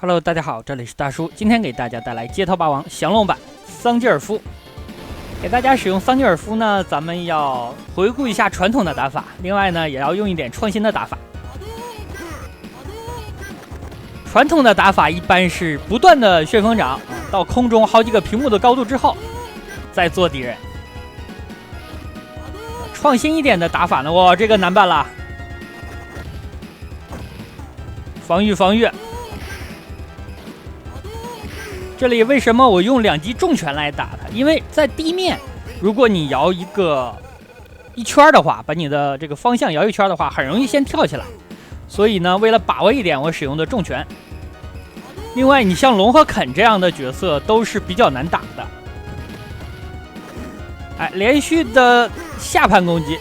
Hello， 大家好，这里是大叔，今天给大家带来街头霸王降龙版桑吉尔夫。给大家使用桑吉尔夫呢，咱们要回顾一下传统的打法，另外呢，也要用一点创新的打法。传统的打法一般是不断的旋风掌到空中好几个屏幕的高度之后，再做敌人。创新一点的打法呢，哇，这个难办了。防御。这里为什么我用2击重拳来打它？因为在地面，如果你摇一圈的话，把你的这个方向摇一圈的话，很容易先跳起来。所以呢，为了把握一点，我使用的重拳。另外，你像龙和肯这样的角色都是比较难打的。哎，连续的下盘攻击。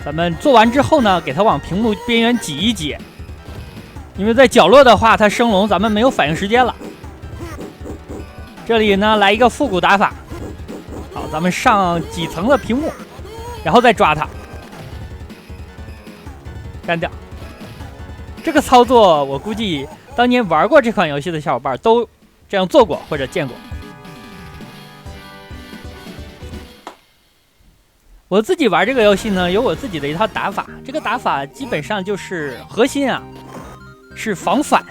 咱们做完之后呢，给它往屏幕边缘挤一挤。因为在角落的话，它升龙咱们没有反应时间了。这里呢，来一个复古打法。好，咱们上几层的屏幕，然后再抓它，干掉。这个操作我估计当年玩过这款游戏的小伙伴都这样做过或者见过。我自己玩这个游戏呢，有我自己的一套打法。这个打法基本上就是核心啊。是防反，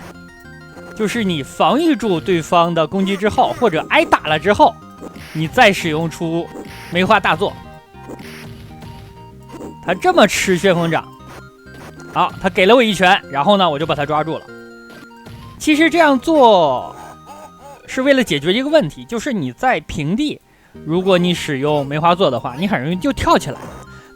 就是你防御住对方的攻击之后，或者挨打了之后，你再使用出梅花大作。他这么吃旋风掌，好，他给了我一拳，然后呢，我就把他抓住了。其实这样做是为了解决一个问题，就是你在平地，如果你使用梅花座的话，你很容易就跳起来。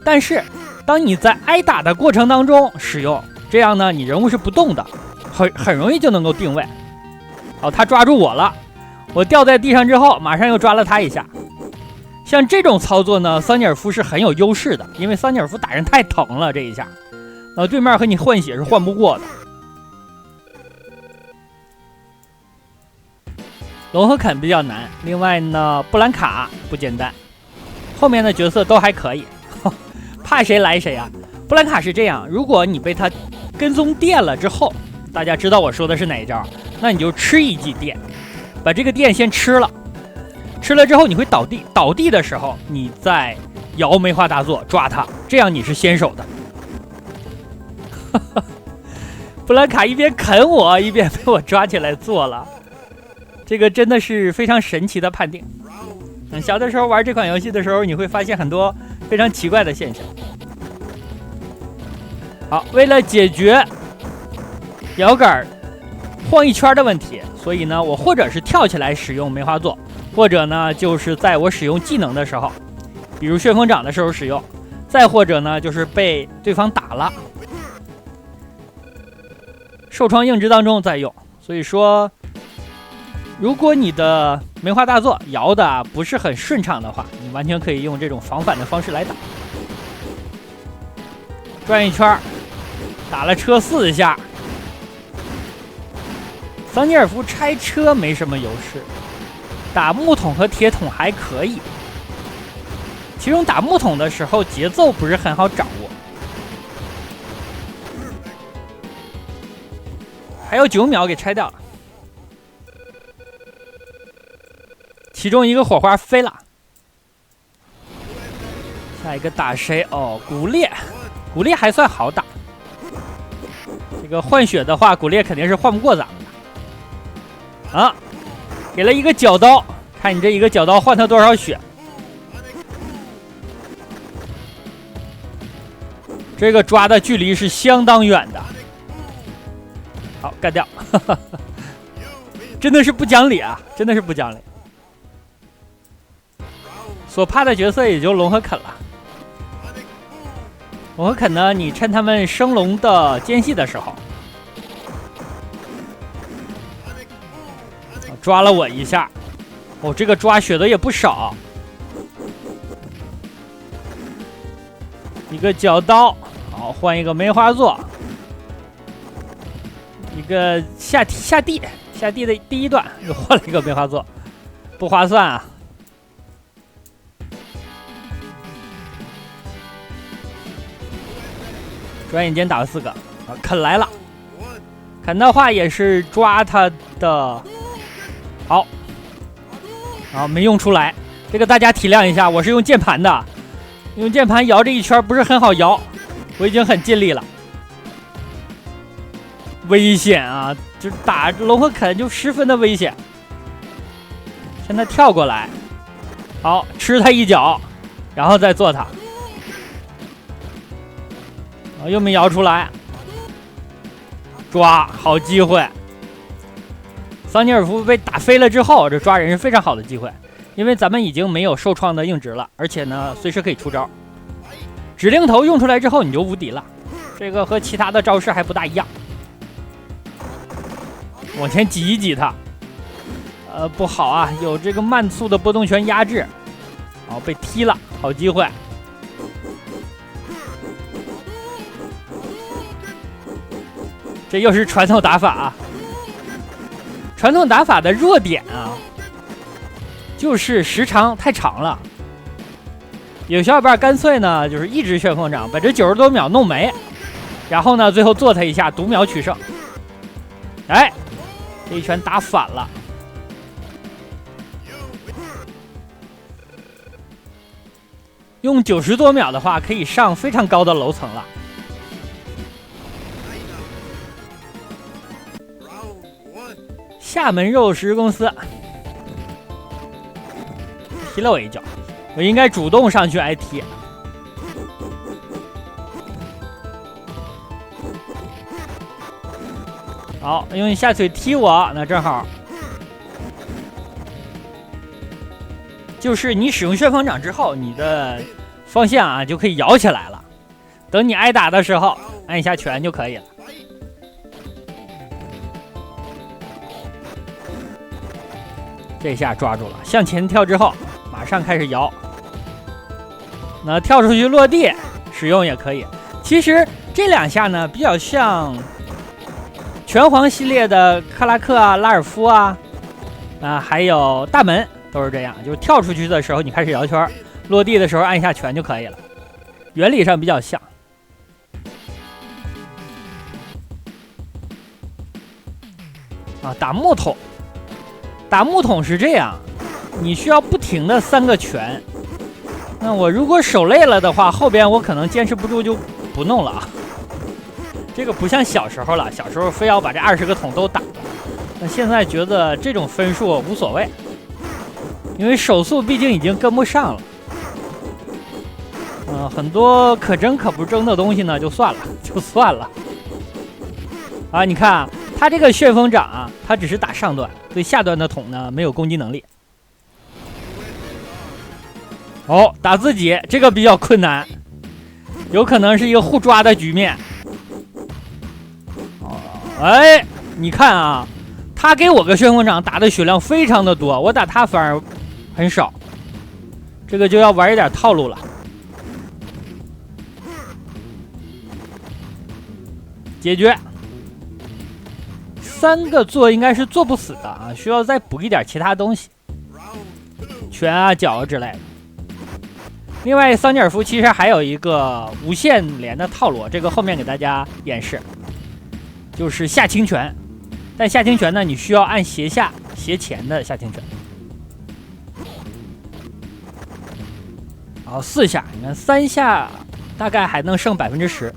但是当你在挨打的过程当中使用，这样呢，你人物是不动的，很容易就能够定位。好，他抓住我了，我掉在地上之后，马上又抓了他一下。像这种操作呢，桑吉尔夫是很有优势的，因为桑吉尔夫打人太疼了，这一下，对面和你换血是换不过的。龙和肯比较难，另外呢，布兰卡不简单，后面的角色都还可以，怕谁来谁啊。布兰卡是这样，如果你被他跟踪电了之后，大家知道我说的是哪一招，那你就吃一记电，把这个电先吃了，吃了之后你会倒地，倒地的时候你再摇梅花大作抓他，这样你是先手的。布兰卡一边啃我，一边被我抓起来做了，这个真的是非常神奇的判定。小的时候玩这款游戏的时候，你会发现很多非常奇怪的现象。好，为了解决摇杆晃一圈的问题，所以呢，我或者是跳起来使用梅花座，或者呢，就是在我使用技能的时候，比如旋风掌的时候使用，再或者呢，就是被对方打了，受创硬直当中再用。所以说，如果你的梅花大作摇的不是很顺畅的话，你完全可以用这种防反的方式来打。转一圈，打了车4下。桑吉尔夫拆车没什么优势，打木桶和铁桶还可以。其中打木桶的时候节奏不是很好掌握。还有9秒给拆掉了，其中一个火花飞了。下一个打谁？哦，骨裂。骨裂还算好打，这个换血的话，骨裂肯定是换不过咱们的。啊，给了一个角刀，看你这一个角刀换他多少血。这个抓的距离是相当远的。好，干掉。真的是不讲理啊，真的是不讲理。所怕的角色也就龙和肯了。龙和肯呢，你趁他们升龙的间隙的时候，抓了我一下，这个抓血的也不少。一个角刀，好，换一个梅花座，一个下地的第一段又换了一个梅花座，不划算啊。转眼间打了4个，啃来了，啃的话也是抓他的，好，没用出来，这个大家体谅一下，我是用键盘的，用键盘摇这一圈不是很好摇，我已经很尽力了，危险啊！就打龙和啃就十分的危险。现在跳过来，好，吃他一脚，然后再做他，又没摇出来。抓，好机会！桑尼尔夫被打飞了之后，这抓人是非常好的机会，因为咱们已经没有受创的硬直了，而且呢，随时可以出招。指令头用出来之后，你就无敌了。这个和其他的招式还不大一样。往前挤一挤他，不好啊，有这个慢速的波动拳压制。好，被踢了，好机会。这又是传统打法啊！传统打法的弱点啊，就是时长太长了。有小伙伴干脆呢，就是一直旋风掌把这90多秒弄没，然后呢，最后做他一下，读秒取胜。哎，这一拳打反了。用90多秒的话，可以上非常高的楼层了。厦门肉食公司踢了我一脚，我应该主动上去挨踢。好，用下腿踢我，那正好。就是你使用旋风掌之后，你的方向啊就可以摇起来了。等你挨打的时候，按一下拳就可以了。这下抓住了，向前跳之后，马上开始摇。那跳出去落地使用也可以。其实这两下呢，比较像拳皇系列的克拉克啊、拉尔夫啊，还有大门都是这样，就是跳出去的时候你开始摇圈，落地的时候按一下拳就可以了，原理上比较像。打木桶。打木桶是这样，你需要不停的3个拳。那我如果手累了的话，后边我可能坚持不住就不弄了啊。这个不像小时候了，小时候非要把这20个桶都打了。那现在觉得这种分数无所谓，因为手速毕竟已经跟不上了。很多可争可不争的东西呢，就算了。你看啊，他这个旋风掌啊，他只是打上段，对下段的桶呢没有攻击能力。打自己这个比较困难，有可能是一个互抓的局面。哎，你看啊，他给我个旋风掌打的血量非常的多，我打他反而很少，这个就要玩一点套路了。解决。3个做应该是做不死的啊，需要再补一点其他东西，拳啊、脚啊之类的。另外，桑尼尔夫其实还有一个无限连的套路，这个后面给大家演示，就是下轻拳。但下轻拳呢，你需要按斜下、斜前的下轻拳。好，4下，你看3下大概还能剩10%。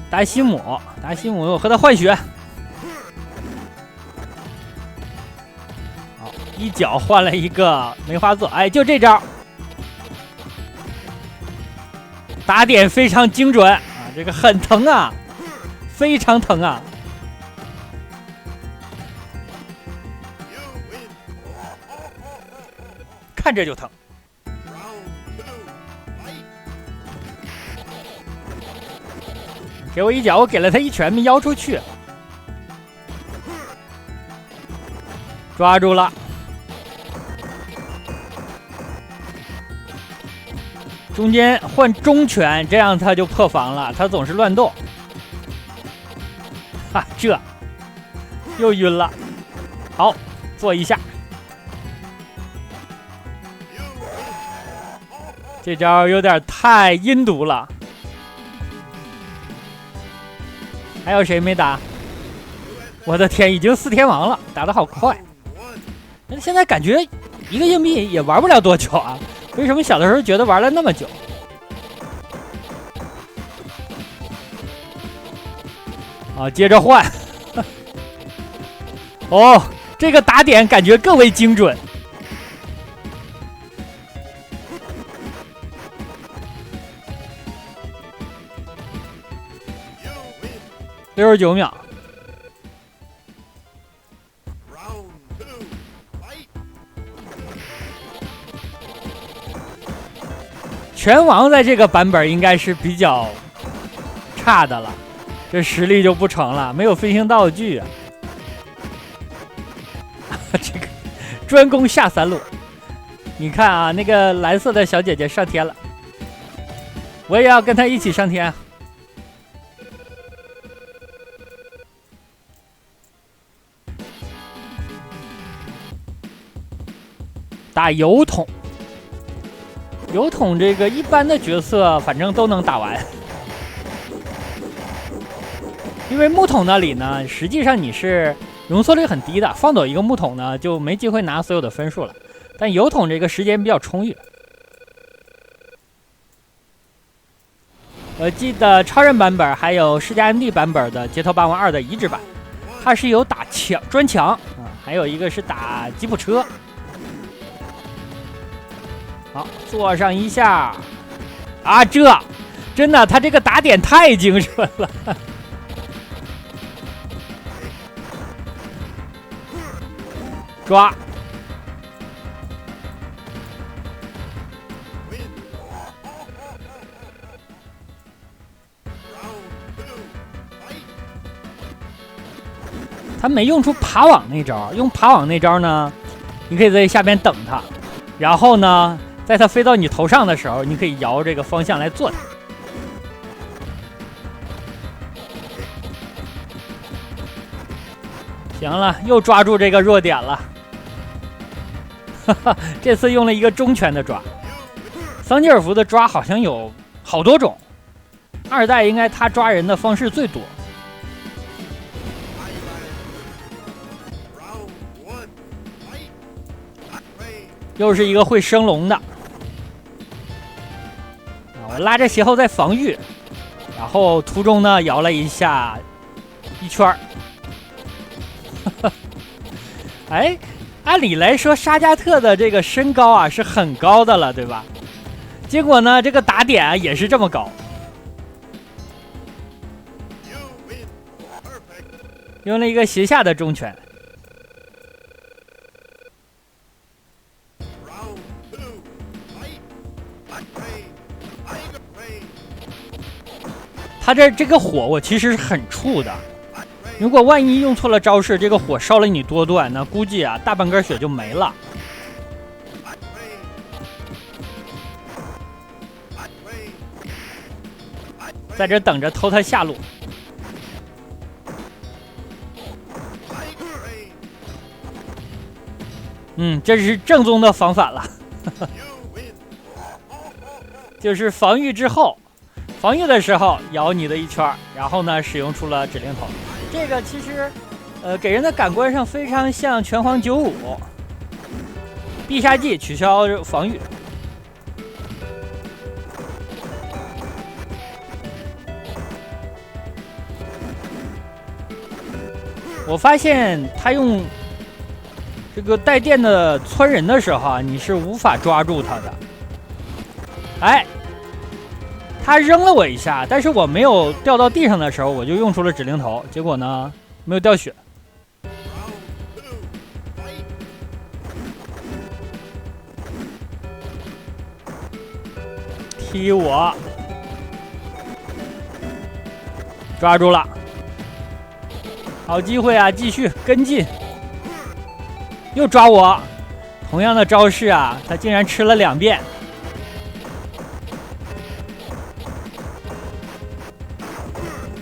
达西姆，我和他换血。好，一脚换了一个梅花座，哎，就这招，打点非常精准啊，这个很疼啊，非常疼啊。看着就疼。给我一脚，我给了他一拳，没腰出去，抓住了。中间换中拳，这样他就破防了，他总是乱动。这又晕了。好，做一下。这招有点太阴毒了。还有谁没打？我的天，已经4天王了，打得好快。但现在感觉一个硬币也玩不了多久啊，为什么小的时候觉得玩了那么久？啊，接着换。哦，这个打点感觉更为精准。69秒。拳王在这个版本应该是比较差的了，这实力就不成了，没有飞行道具啊。这个专攻下3路，你看啊，那个蓝色的小姐姐上天了，我也要跟她一起上天啊。打油桶。油桶这个一般的角色，反正都能打完，因为木桶那里呢，实际上你是容错率很低的，放走一个木桶呢，就没机会拿所有的分数了。但油桶这个时间比较充裕。我记得超人版本还有世嘉 ND 版本的《街头霸王2》的移植版，它是有打砖墙啊，还有一个是打吉普车。好，坐上一下，啊，这真的，他这个打点太精准了。抓，他没用出爬网那招，用爬网那招呢，你可以在下边等他，然后呢，在它飞到你头上的时候，你可以摇这个方向来做它。行了，又抓住这个弱点了。哈哈，这次用了一个中拳的抓。桑吉尔夫的抓好像有好多种，2代应该他抓人的方式最多。又是一个会升龙的。我拉着斜后在防御，然后途中呢摇了一下一圈儿。哎，按理来说沙加特的这个身高啊是很高的了，对吧？结果呢这个打点啊也是这么高。用了一个斜下的中拳。他这个火我其实是很怵的，如果万一用错了招式，这个火烧了你多段，那估计啊大半根血就没了。在这等着偷他下路。这是正宗的防反了。就是防御之后。防御的时候摇你的一圈，然后呢使用出了指令头，这个其实给人的感官上非常像拳皇95必杀技取消防御。我发现他用这个带电的窜人的时候啊，你是无法抓住他的。哎，他扔了我一下，但是我没有掉到地上的时候，我就用出了指令头，结果呢没有掉血。踢我，抓住了，好机会啊！继续跟进，又抓我，同样的招式啊，他竟然吃了2遍。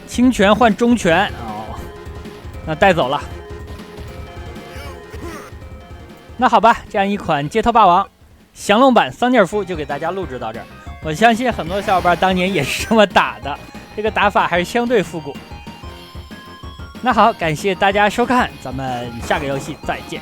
轻拳换中拳哦，那带走了。那好吧，这样一款街头霸王降龙版桑吉尔夫就给大家录制到这儿。我相信很多小伙伴当年也是这么打的，这个打法还是相对复古。那好，感谢大家收看，咱们下个游戏再见。